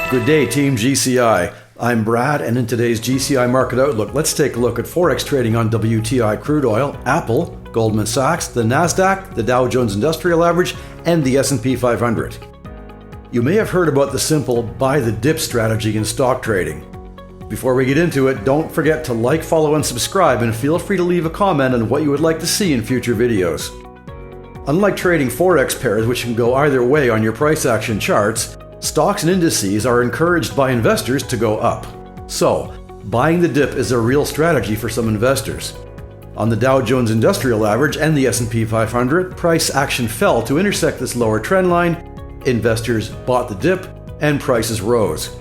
Good day, Team GCI. I'm Brad, and in today's GCI Market Outlook, let's take a look at Forex trading on WTI crude oil, Apple, Goldman Sachs, the Nasdaq, the Dow Jones Industrial Average, and the S&P 500. You may have heard about the simple buy the dip strategy in stock trading. Before we get into it, don't forget to like, follow, and subscribe, and feel free to leave a comment on what you would like to see in future videos. Unlike trading Forex pairs, which can go either way on your price action charts, stocks and indices are encouraged by investors to go up. So, buying the dip is a real strategy for some investors. On the Dow Jones Industrial Average and the S&P 500, price action fell to intersect this lower trend line, investors bought the dip, and prices rose.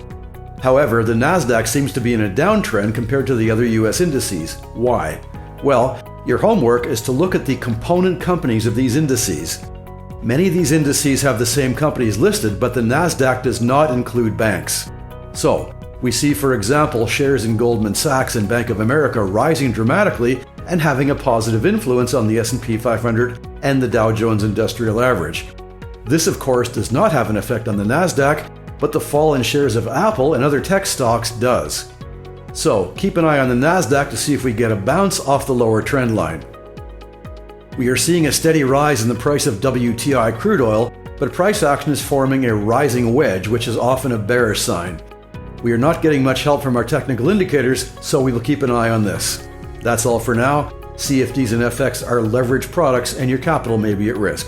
However, the Nasdaq seems to be in a downtrend compared to the other US indices. Why? Well, your homework is to look at the component companies of these indices. Many of these indices have the same companies listed, but the Nasdaq does not include banks. So, we see, for example, shares in Goldman Sachs and Bank of America rising dramatically and having a positive influence on the S&P 500 and the Dow Jones Industrial Average. This, of course, does not have an effect on the Nasdaq, but the fall in shares of Apple and other tech stocks does. So, keep an eye on the Nasdaq to see if we get a bounce off the lower trend line. We are seeing a steady rise in the price of WTI crude oil, but price action is forming a rising wedge, which is often a bearish sign. We are not getting much help from our technical indicators, so we will keep an eye on this. That's all for now. CFDs and FX are leveraged products, and your capital may be at risk.